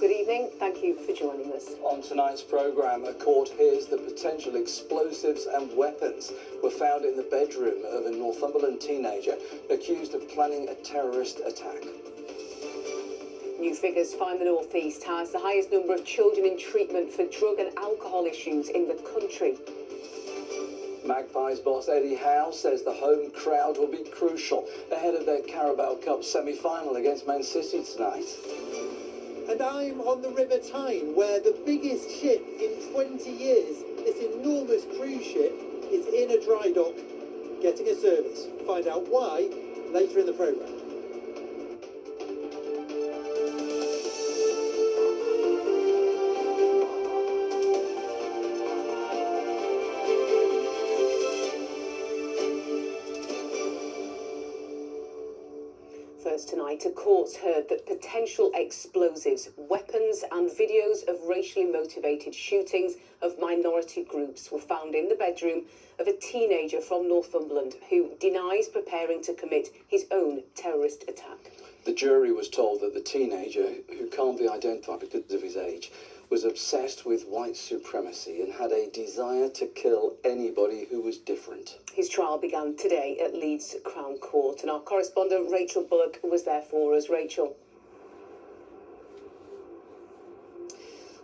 Good evening. Thank you for joining us. On tonight's programme, a court hears that potential explosives and weapons were found in the bedroom of a Northumberland teenager accused of planning a terrorist attack. New figures find the North East has the highest number of children in treatment for drug and alcohol issues in the country. Magpies boss Eddie Howe says the home crowd will be crucial ahead of their Carabao Cup semi-final against Man City tonight. And I'm on the River Tyne, where the biggest ship in 20 years, this enormous cruise ship, is in a dry dock, getting a service. Find out why later in the programme. Tonight, a court heard that potential explosives, weapons and videos of racially motivated shootings of minority groups were found in the bedroom of a teenager from Northumberland who denies preparing to commit his own terrorist attack. The jury was told that the teenager, who can't be identified because of his age, was obsessed with white supremacy and had a desire to kill anybody who was different. His trial began today at Leeds Crown Court, and our correspondent Rachel Bullock was there for us. Rachel.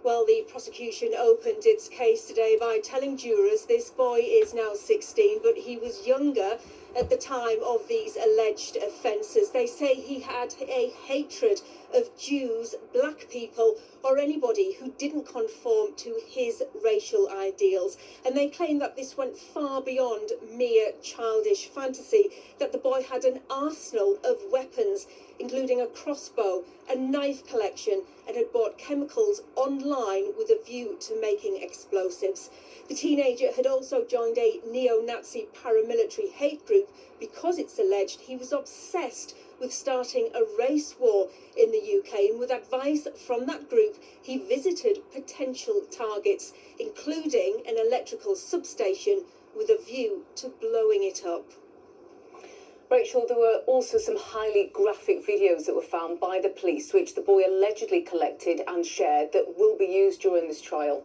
Well, the prosecution opened its case today by telling jurors this boy is now 16, but he was younger at the time of these alleged offences. They say he had a hatred of Jews, black people, or anybody who didn't conform to his racial ideals. And they claim that this went far beyond mere childish fantasy, that the boy had an arsenal of weapons, including a crossbow, a knife collection, and had bought chemicals online with a view to making explosives. The teenager had also joined a neo-Nazi paramilitary hate group because it's alleged he was obsessed with starting a race war in the UK, and with advice from that group he visited potential targets, including an electrical substation, with a view to blowing it up. Rachel, there were also some highly graphic videos that were found by the police, which the boy allegedly collected and shared, that will be used during this trial.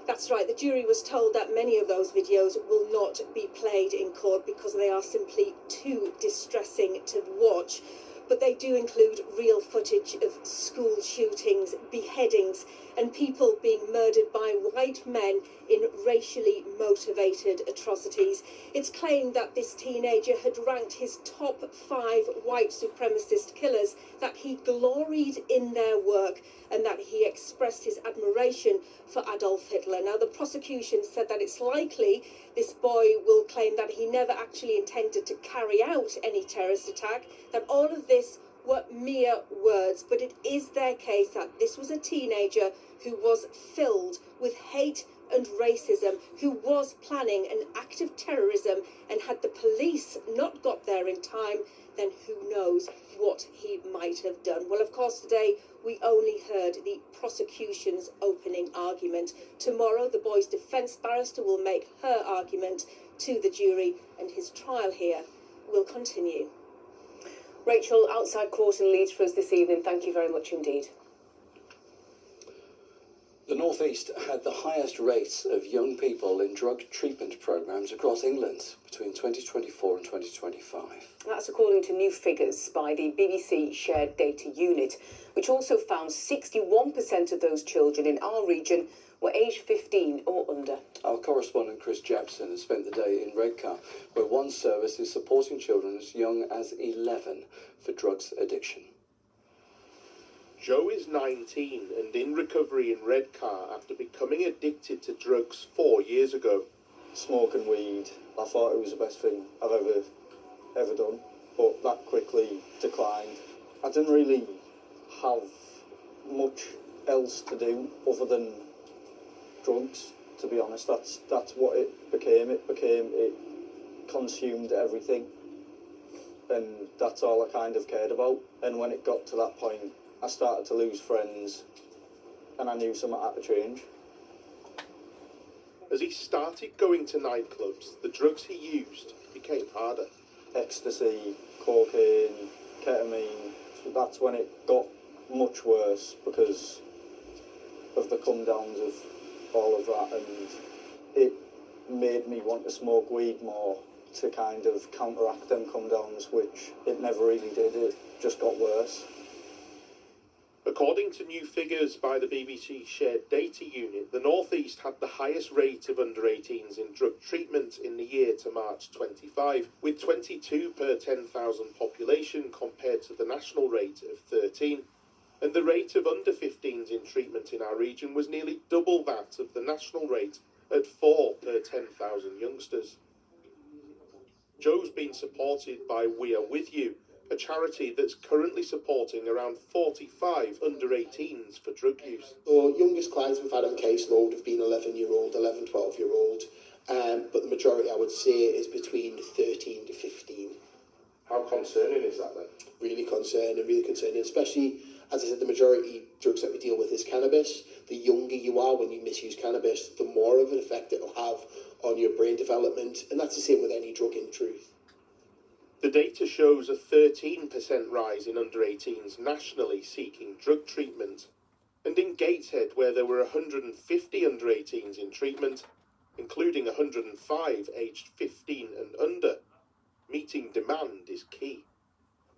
That's right. The jury was told that many of those videos will not be played in court because they are simply too distressing to watch. But they do include real footage of school shootings, beheadings, and people being murdered by white men in racially motivated atrocities. It's claimed that this teenager had ranked his top 5 white supremacist killers, that he gloried in their work, and that he expressed his admiration for Adolf Hitler. Now, the prosecution said that it's likely this boy will claim that he never actually intended to carry out any terrorist attack, that all of this were mere words, but it is their case that this was a teenager who was filled with hate and racism, who was planning an act of terrorism, and had the police not got there in time, then who knows what he might have done. Well, of course, today we only heard the prosecution's opening argument. Tomorrow, the boy's defence barrister will make her argument to the jury, and his trial here will continue. Rachel, outside court in Leeds for us this evening. Thank you very much indeed. The North East had the highest rates of young people in drug treatment programmes across England between 2024 and 2025. That's according to new figures by the BBC Shared Data Unit, which also found 61% of those children in our region were aged 15 or under. Our correspondent Chris Jepson has spent the day in Redcar, where one service is supporting children as young as 11 for drugs addiction. Joe is 19 and in recovery in Redcar after becoming addicted to drugs 4 years ago. Smoking weed, I thought it was the best thing I've ever done, but that quickly declined. I didn't really have much else to do other than drugs, to be honest. That's what it became. It consumed everything, and that's all I kind of cared about. And when it got to that point, I started to lose friends, and I knew something had to change. As he started going to nightclubs, the drugs he used became harder. Ecstasy, cocaine, ketamine, that's when it got much worse because of the come downs of all of that, and it made me want to smoke weed more to kind of counteract them come downs, which it never really did. It just got worse. According to new figures by the BBC Shared Data Unit, the North East had the highest rate of under-18s in drug treatment in the year to March 25, with 22 per 10,000 population compared to the national rate of 13. And the rate of under-15s in treatment in our region was nearly double that of the national rate at 4 per 10,000 youngsters. Joe's been supported by We Are With You, a charity that's currently supporting around 45 under-18s for drug use. Our youngest clients we've had on caseload have been 11-year-old, 11, 12-year-old, but the majority I would say is between 13 to 15. How concerning is that then? Really concerning, especially, as I said, the majority drugs that we deal with is cannabis. The younger you are when you misuse cannabis, the more of an effect it will have on your brain development, and that's the same with any drug in truth. The data shows a 13% rise in under-18s nationally seeking drug treatment. And in Gateshead, where there were 150 under-18s in treatment, including 105 aged 15 and under, meeting demand is key.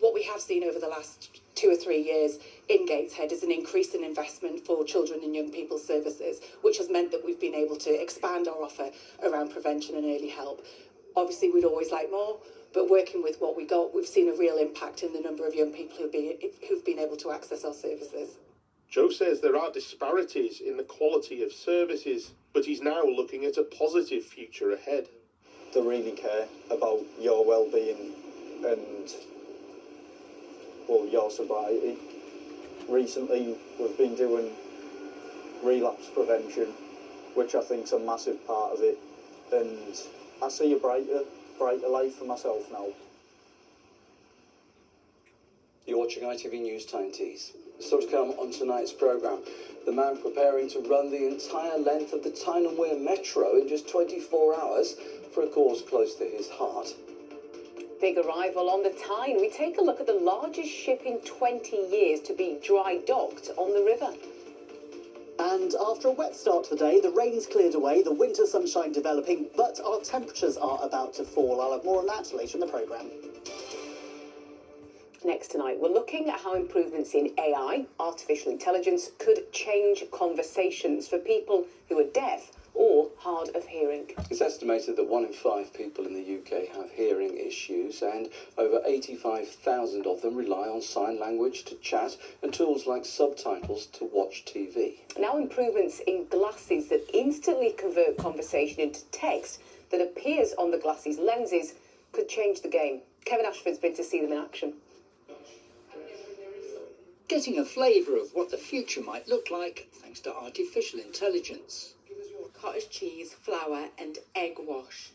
What we have seen over the last 2 or 3 years in Gateshead is an increase in investment for children and young people services, which has meant that we've been able to expand our offer around prevention and early help. Obviously, we'd always like more, but working with what we got, we've seen a real impact in the number of young people who've been able to access our services. Joe says there are disparities in the quality of services, but he's now looking at a positive future ahead. They really care about your well-being and, well, your sobriety. Recently, we've been doing relapse prevention, which I think is a massive part of it, and I see a brighter life for myself now. You're watching ITV News Tyne Tees. Still to come on tonight's programme, the man preparing to run the entire length of the Tyne and Wear Metro in just 24 hours for a cause close to his heart. Big arrival on the Tyne. We take a look at the largest ship in 20 years to be dry docked on the river. And after a wet start to the day, the rain's cleared away, the winter sunshine developing, but our temperatures are about to fall. I'll have more on that later in the programme. Next tonight, we're looking at how improvements in AI, artificial intelligence, could change conversations for people who are deaf or hard of hearing. It's estimated that 1 in 5 people in the UK have hearing issues, and over 85,000 of them rely on sign language to chat and tools like subtitles to watch TV. Now improvements in glasses that instantly convert conversation into text that appears on the glasses' lenses could change the game. Kevin Ashford's been to see them in action. Getting a flavour of what the future might look like thanks to artificial intelligence. Cottage cheese, flour and egg wash.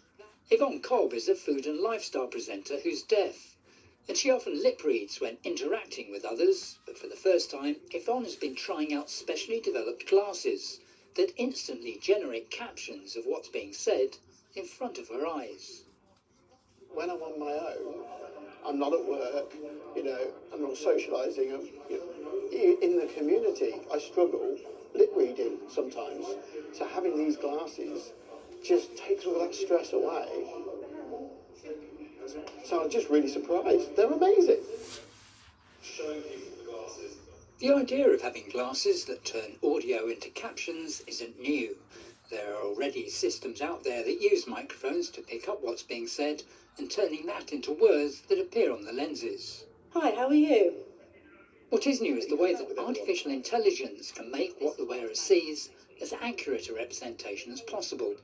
Yvonne Cobb is a food and lifestyle presenter who's deaf, and she often lip reads when interacting with others, but for the first time, Yvonne has been trying out specially developed glasses that instantly generate captions of what's being said in front of her eyes. When I'm on my own, I'm not at work, I'm not socialising, in the community, I struggle lip reading sometimes, so having these glasses just takes all that stress away. So I'm just really surprised. They're amazing. Showing people the glasses. The idea of having glasses that turn audio into captions isn't new. There are already systems out there that use microphones to pick up what's being said and turning that into words that appear on the lenses. Hi, how are you? What is new is the way that artificial intelligence can make what the wearer sees as accurate a representation as possible.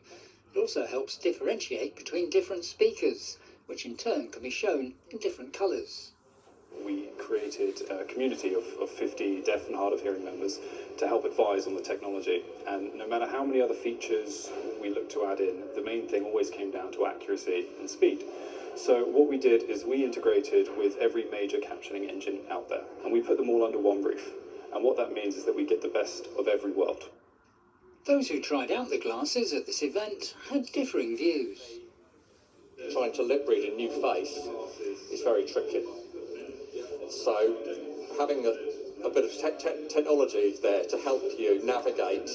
It also helps differentiate between different speakers, which in turn can be shown in different colours. We created a community of 50 deaf and hard of hearing members to help advise on the technology, and no matter how many other features we looked to add in, the main thing always came down to accuracy and speed. So what we did is we integrated with every major captioning engine out there, and we put them all under one roof. And what that means is that we get the best of every world. Those who tried out the glasses at this event had differing views. Trying to lip read a new face is very tricky. So having a bit of technology there to help you navigate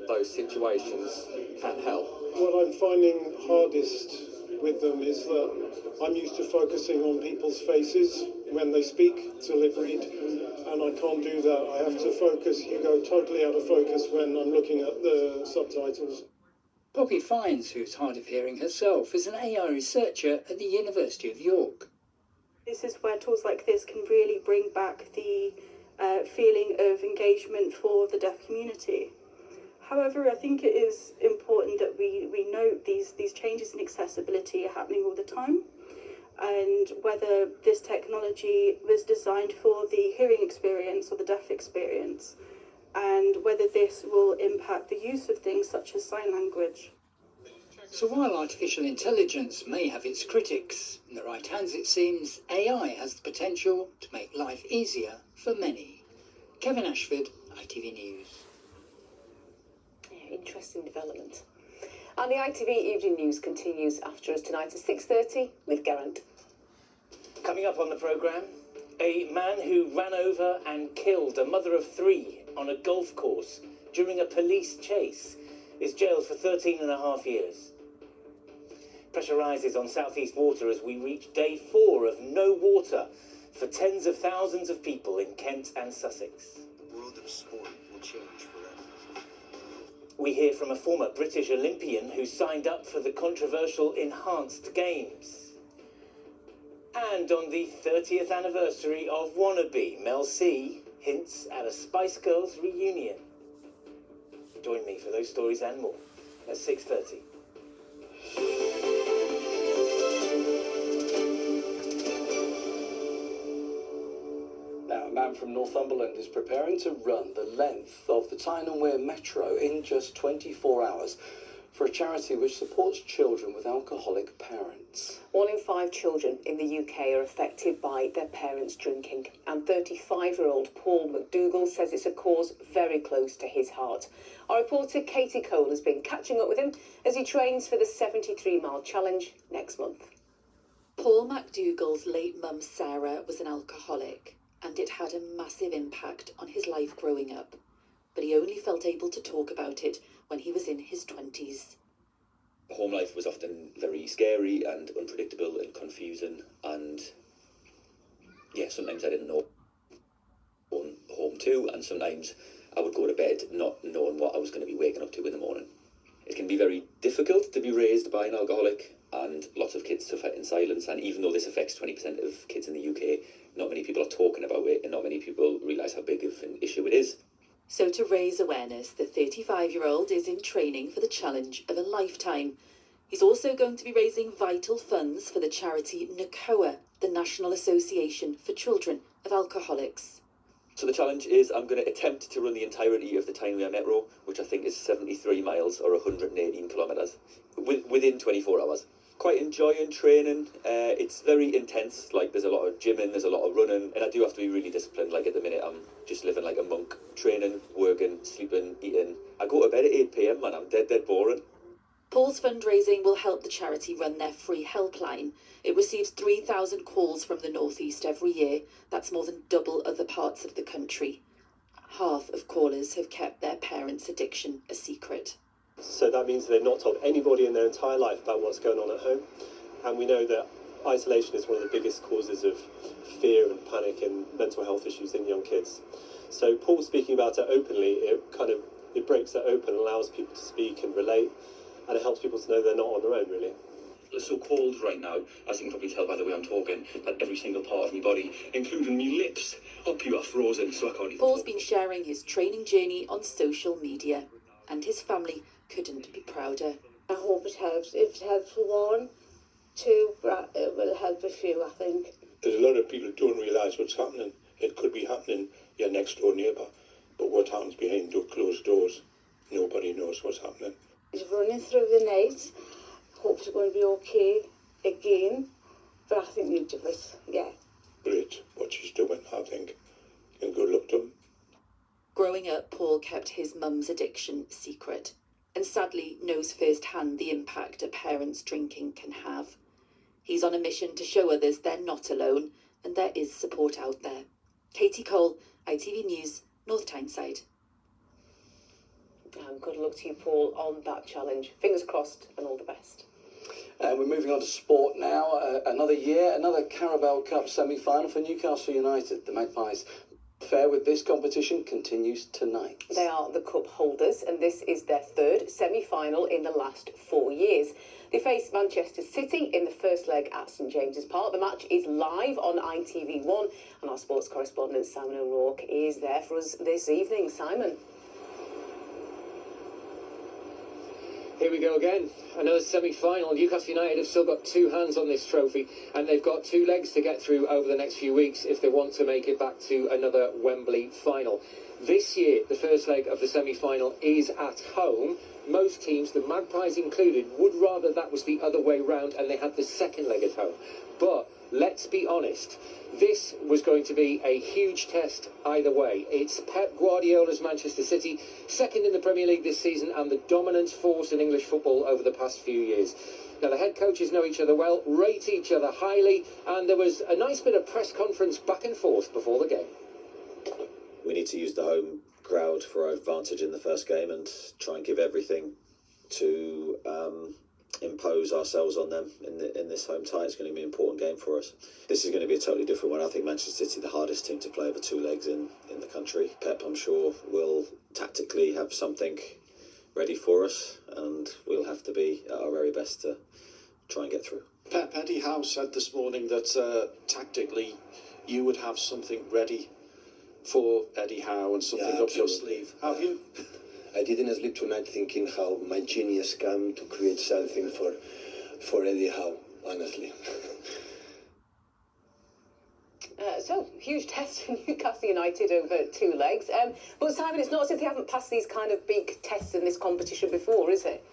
those situations can help. What I'm finding hardest with them is that I'm used to focusing on people's faces when they speak to lip read, and I can't do that. I have to focus. You go totally out of focus when I'm looking at the subtitles. Poppy Fiennes, who's hard of hearing herself, is an AI researcher at the University of York. This is where tools like this can really bring back the feeling of engagement for the deaf community. However, I think it is important that we note these changes in accessibility are happening all the time, and whether this technology was designed for the hearing experience or the deaf experience, and whether this will impact the use of things such as sign language. So while artificial intelligence may have its critics, in the right hands it seems, AI has the potential to make life easier for many. Kevin Ashford, ITV News. Yeah, interesting development. And the ITV Evening News continues after us tonight at 6:30 with Geraint. Coming up on the programme, a man who ran over and killed a mother of 3 on a golf course during a police chase is jailed for 13.5 years. Pressure rises on southeast water as we reach day 4 of no water for tens of thousands of people in Kent and Sussex. The world of sport will change forever. We hear from a former British Olympian who signed up for the controversial Enhanced Games. And on the 30th anniversary of Wannabe, Mel C hints at a Spice Girls reunion. Join me for those stories and more at 6:30. Now, a man from Northumberland is preparing to run the length of the Tyne Metro in just 24 hours for a charity which supports children with alcoholic parents. 1 in 5 children in the UK are affected by their parents drinking, and 35-year-old Paul McDougall says it's a cause very close to his heart. Our reporter Katie Cole has been catching up with him as he trains for the 73-mile challenge next month. Paul McDougall's late mum Sarah was an alcoholic, and it had a massive impact on his life growing up. But he only felt able to talk about it when he was in his 20s. Home life was often very scary and unpredictable and confusing, and yeah, sometimes I didn't know going home to, and sometimes I would go to bed not knowing what I was going to be waking up to in the morning. It can be very difficult to be raised by an alcoholic, and lots of kids suffer in silence, and even though this affects 20% of kids in the UK, not many people are talking about it, and not many people realise how big of an issue it is. So to raise awareness, the 35-year-old is in training for the challenge of a lifetime. He's also going to be raising vital funds for the charity NACOA, the National Association for Children of Alcoholics. So the challenge is I'm going to attempt to run the entirety of the Tyne Metro, which I think is 73 miles or 118 kilometres, within 24 hours. Quite enjoying training. It's very intense. Like, there's a lot of gymming, there's a lot of running, and I do have to be really disciplined. Like, at the minute I'm just living like a monk, training, working, sleeping, eating. I go to bed at 8 p.m, man. I'm dead boring. Paul's fundraising will help the charity run their free helpline. It receives 3,000 calls from the North East every year. That's more than double other parts of the country. Half of callers have kept their parents' addiction a secret. So that means they've not told anybody in their entire life about what's going on at home. And we know that isolation is one of the biggest causes of fear and panic and mental health issues in young kids. So Paul speaking about it openly, it breaks that open, allows people to speak and relate, and it helps people to know they're not on their own, really. It's so cold right now, as you can probably tell by the way I'm talking, that every single part of my body, including my lips, up here are frozen, so I can't even Paul's talk. been sharing his training journey on social media, and his family couldn't be prouder. I hope it helps. If it helps for 1, 2, it will help a few, I think. There's a lot of people who don't realise what's happening. It could be happening your next door neighbour, but what happens behind closed doors, nobody knows what's happening. He's running through the night. Hope it's going to be okay again, but I think he'll do it, yeah. Great, what she's doing, I think. And good luck to him. Growing up, Paul kept his mum's addiction secret, and sadly knows firsthand the impact a parent's drinking can have. He's on a mission to show others they're not alone, and there is support out there. Katie Cole, ITV News, North Tyneside. And good luck to you, Paul, on that challenge. Fingers crossed and all the best. We're moving on to sport now. Another year, another Carabao Cup semi-final for Newcastle United. The Magpies' affair with this competition continues tonight. They are the cup holders, and this is their third semi-final in the last 4 years. They face Manchester City in the first leg at St James's Park. The match is live on ITV1, and our sports correspondent Simon O'Rourke is there for us this evening. Simon. Here we go again. Another semi-final. Newcastle United have still got two hands on this trophy, and they've got two legs to get through over the next few weeks if they want to make it back to another Wembley final. This year, the first leg of the semi-final is at home. Most teams, the Magpies included, would rather that was the other way round and they had the second leg at home. But let's be honest, this was going to be a huge test either way. It's Pep Guardiola's Manchester City, second in the Premier League this season and the dominant force in English football over the past few years. Now, the head coaches know each other well, rate each other highly, and there was a nice bit of press conference back and forth before the game. We need to use the home crowd for our advantage in the first game and try and give everything to impose ourselves on them in this home tie. It's going to be an important game for us. This is going to be a totally different one. I think Manchester City, the hardest team to play over two legs in the country. Pep, I'm sure, will tactically have something ready for us, and we'll have to be at our very best to try and get through. Pep, Eddie Howe said this morning that tactically you would have something ready for Eddie Howe and something up your sleeve. Have you? I didn't sleep tonight thinking how my genius can to create something for Eddie Howe, honestly. So, huge test for Newcastle United over two legs. But Simon, it's not as if they haven't passed these kind of big tests in this competition before, is it?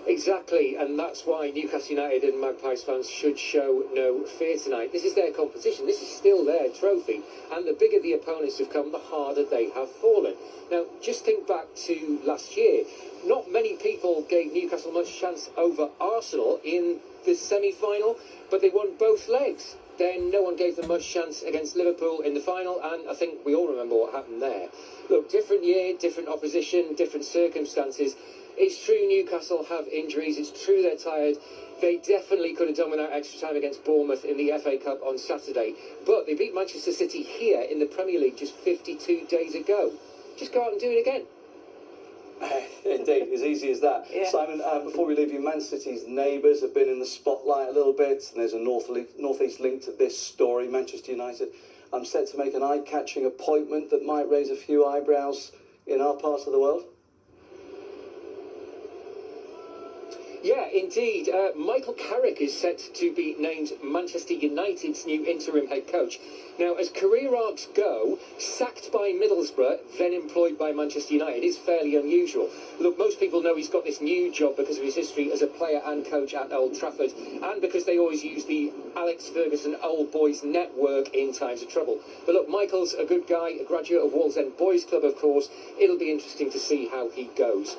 Exactly, and that's why Newcastle United and Magpies fans should show no fear tonight. This is their competition, this is still their trophy, and the bigger the opponents have come, the harder they have fallen. Now, just think back to last year. Not many people gave Newcastle much chance over Arsenal in the semi-final, but they won both legs. Then no one gave them much chance against Liverpool in the final, and I think we all remember what happened there. Look, different year, different opposition, different circumstances. It's true Newcastle have injuries, it's true they're tired. They definitely could have done without extra time against Bournemouth in the FA Cup on Saturday. But they beat Manchester City here in the Premier League just 52 days ago. Just go out and do it again. Indeed, as easy as that. Yeah. Simon, before we leave you, Man City's neighbours have been in the spotlight a little bit, and there's a north-east link to this story. Manchester United set to make an eye-catching appointment that might raise a few eyebrows in our part of the world. Yeah, indeed. Michael Carrick is set to be named Manchester United's new interim head coach. Now, as career arcs go, sacked by Middlesbrough, then employed by Manchester United, is fairly unusual. Look, most people know he's got this new job because of his history as a player and coach at Old Trafford, and because they always use the Alex Ferguson Old Boys network in times of trouble. But look, Michael's a good guy, a graduate of Wallsend Boys Club, of course. It'll be interesting to see how he goes.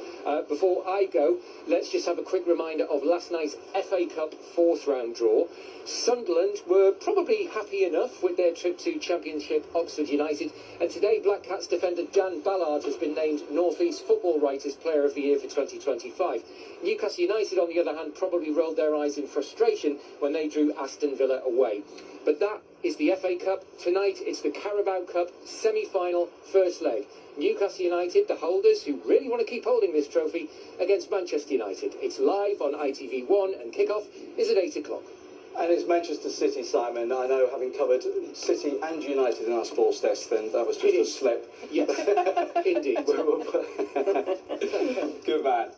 Before I go, let's just have a quick reminder of last night's FA Cup fourth round draw. Sunderland were probably happy enough with their trip to Championship Oxford United, and today Black Cats defender Dan Ballard has been named North East Football Writers Player of the Year for 2025. Newcastle United, on the other hand, probably rolled their eyes in frustration when they drew Aston Villa away. But that is the FA Cup. Tonight it's the Carabao Cup semi-final first leg. Newcastle United, the holders who really want to keep holding this trophy, against Manchester United. It's live on ITV1 and kick-off is at 8 o'clock. And it's Manchester City, Simon. I know, having covered City and United in our sports desk, then that was just a slip. Yes, indeed. Good man.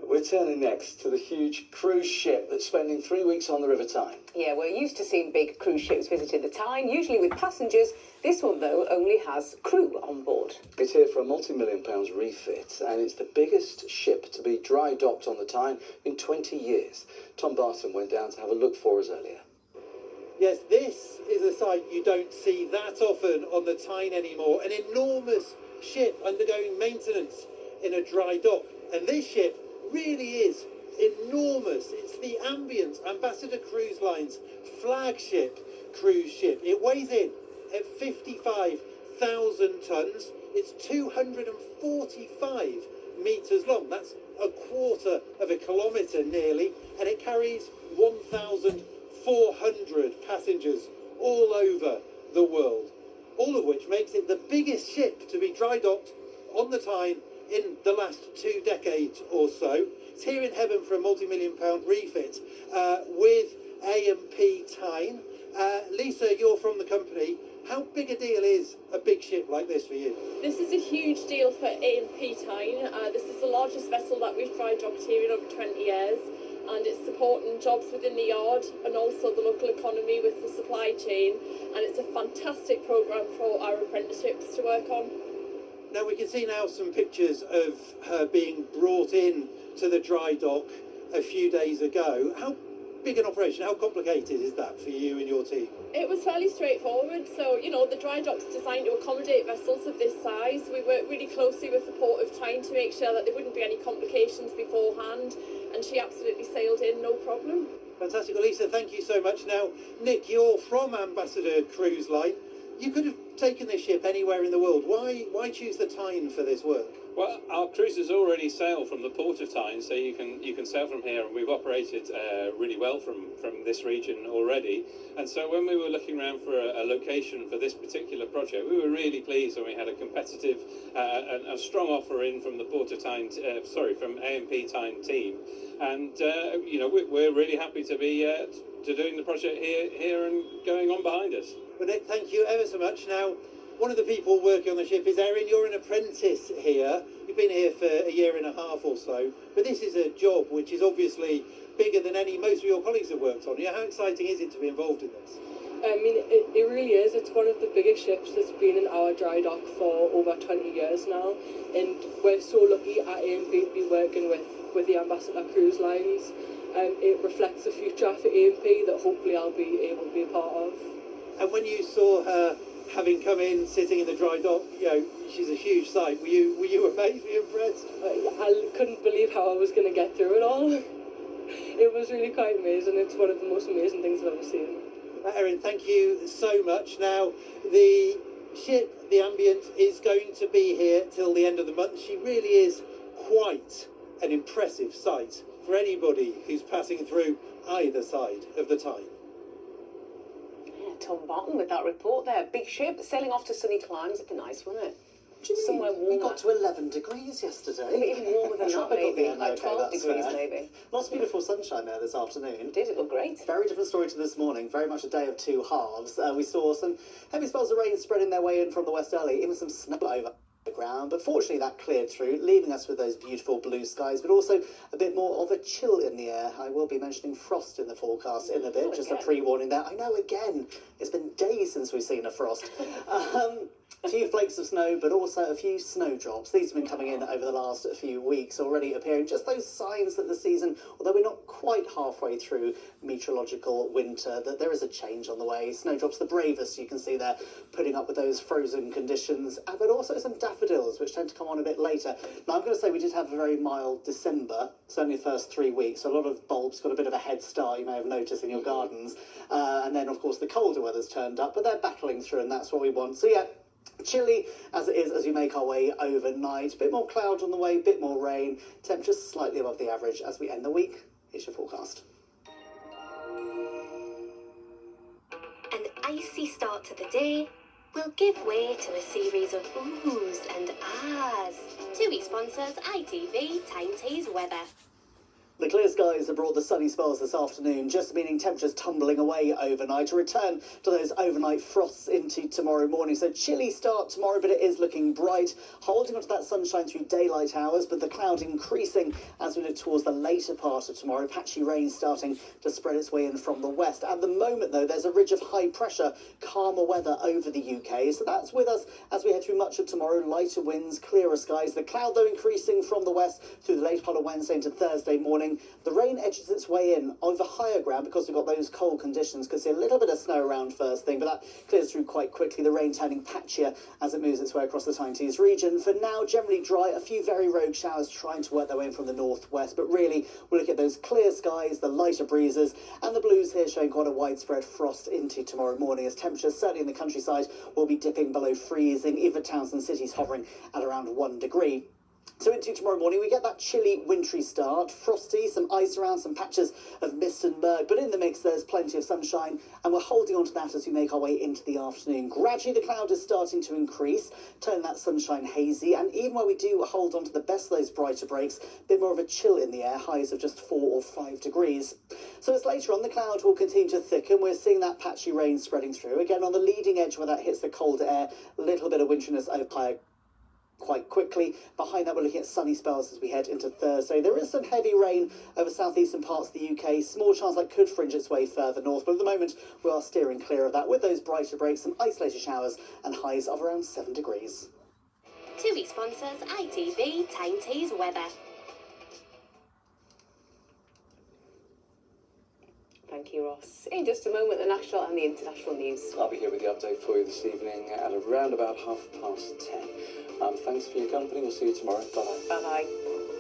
We're turning next to the huge cruise ship that's spending 3 weeks on the River Tyne. Yeah, we're used to seeing big cruise ships visiting the Tyne, usually with passengers. This one, though, only has crew on board. It's here for a multi-million-pounds refit, and it's the biggest ship to be dry docked on the Tyne in 20 years. Tom Barton went down to have a look for us earlier. Yes, this is a sight you don't see that often on the Tyne anymore. An enormous ship undergoing maintenance in a dry dock. And this ship really is enormous. enormous. It's the Ambient Ambassador Cruise Line's flagship cruise ship. It weighs in at 55,000 tonnes. It's 245 metres long. That's a quarter of a kilometre nearly, and it carries 1,400 passengers all over the world, all of which makes it the biggest ship to be dry docked on the Tyne in the last 2 decades or so. It's here in Heaven for a multi-million-pound refit with A&P Tyne. Lisa, you're from the company. How big a deal is a big ship like this for you? This is a huge deal for A&P Tyne. This is the largest vessel that we've dry docked here in over 20 years, and it's supporting jobs within the yard and also the local economy with the supply chain, and it's a fantastic programme for our apprenticeships to work on. Now we can see now some pictures of her being brought in to the dry dock a few days ago. How big an operation, how complicated is that for you and your team? It was fairly straightforward. So, you know, the dry dock's designed to accommodate vessels of this size. We worked really closely with the Port of Tyne to make sure that there wouldn't be any complications beforehand, and she absolutely sailed in, no problem. Fantastic. Well, Lisa, thank you so much. Now, Nick, you're from Ambassador Cruise Line. You could have taken this ship anywhere in the world. Why choose the Tyne for this work? Well, our cruises already sail from the Port of Tyne, so you can sail from here, and we've operated really well from this region already. And so when we were looking around for a location for this particular project, we were really pleased when we had a competitive and a strong offer in from the Port of Tyne, from A&P Tyne team. And you know, we're really happy to be doing the project here and going on behind us. Well, Nick, thank you ever so much. Now, one of the people working on the ship is Erin. You're an apprentice here. You've been here for a year and a half or so, but this is a job which is obviously bigger than any most of your colleagues have worked on. How exciting is it to be involved in this? I mean, it really is. It's one of the biggest ships that's been in our dry dock for over 20 years now, and we're so lucky at A&P to be working with the Ambassador Cruise Lines. It reflects the future for A&P that hopefully I'll be able to be a part of. And when you saw her having come in, sitting in the dry dock, you know, she's a huge sight. Were you amazed? Were you impressed? I couldn't believe how I was going to get through it all. It was really quite amazing. It's one of the most amazing things I've ever seen. Erin, thank you so much. Now, the ship, the Ambient, is going to be here till the end of the month. She really is quite an impressive sight for anybody who's passing through either side of the Tyne. Tom Barton with that report there. Big ship sailing off to sunny climes. It'd be nice, wouldn't it? Somewhere warmer. We got to 11 degrees yesterday. Even warmer than that, maybe. Like 12 degrees, fair. maybe. Lots of beautiful sunshine there this afternoon. Did it look great? Very different story to this morning. Very much a day of two halves. We saw some heavy spells of rain spreading their way in from the west early, even some snow over the ground, but fortunately that cleared through, leaving us with those beautiful blue skies, but also a bit more of a chill in the air. I will be mentioning frost in the forecast in a bit, just a pre-warning there. I know, again, it's been days since we've seen a frost. A few flakes of snow, but also a few snowdrops. These have been coming in over the last few weeks, already appearing just those signs that the season, although we're not quite halfway through meteorological winter, that there is a change on the way. Snowdrops, the bravest, you can see there, putting up with those frozen conditions, but also some daffodils, which tend to come on a bit later. Now, I'm going to say we did have a very mild December, certainly the first 3 weeks. So a lot of bulbs got a bit of a head start, you may have noticed in your gardens. And then, of course, the colder weather's turned up, but they're battling through, and that's what we want. So, yeah, chilly as it is as we make our way overnight. A bit more clouds on the way, a bit more rain. Temperatures slightly above the average as we end the week. Here's your forecast. An icy start to the day will give way to a series of oohs and ahs. TUI sponsors ITV Tyne Tees weather. The clear skies have brought the sunny spells this afternoon, just meaning temperatures tumbling away overnight. A return to those overnight frosts into tomorrow morning. So chilly start tomorrow, but it is looking bright. Holding onto that sunshine through daylight hours, but the cloud increasing as we look towards the later part of tomorrow. Patchy rain starting to spread its way in from the west. At the moment, though, there's a ridge of high pressure, calmer weather over the UK. So that's with us as we head through much of tomorrow. Lighter winds, clearer skies. The cloud, though, increasing from the west through the late part of Wednesday into Thursday morning. morning. The rain edges its way in over higher ground because we've got those cold conditions. Could see a little bit of snow around first thing, but that clears through quite quickly. The rain turning patchier as it moves its way across the Tyne Tees region. For now, generally dry. A few very rogue showers trying to work their way in from the northwest, but really we'll look at those clear skies, the lighter breezes, and the blues here showing quite a widespread frost into tomorrow morning, as temperatures certainly in the countryside will be dipping below freezing, even towns and cities hovering at around 1 degree. So into tomorrow morning, we get that chilly, wintry start, frosty, some ice around, some patches of mist and murk, but in the mix there's plenty of sunshine, and we're holding on to that as we make our way into the afternoon. Gradually the cloud is starting to increase, turning that sunshine hazy, and even where we do hold on to the best of those brighter breaks, a bit more of a chill in the air, highs of just 4 or 5 degrees. So as later on, the cloud will continue to thicken. We're seeing that patchy rain spreading through. Again, on the leading edge where that hits the colder air, a little bit of winteriness over higher quite quickly. Behind that, we're looking at sunny spells as we head into Thursday. There is some heavy rain over southeastern parts of the UK. Small chance that could fringe its way further north, but at the moment we are steering clear of that with those brighter breaks, some isolated showers and highs of around 7 degrees. TUI sponsors ITV Tyne Tees weather. Thank you, Ross. In just a moment, the national and the international news. I'll be here with the update for you this evening at around about 10:30. Thanks for your company. We'll see you tomorrow. Bye-bye. Bye-bye.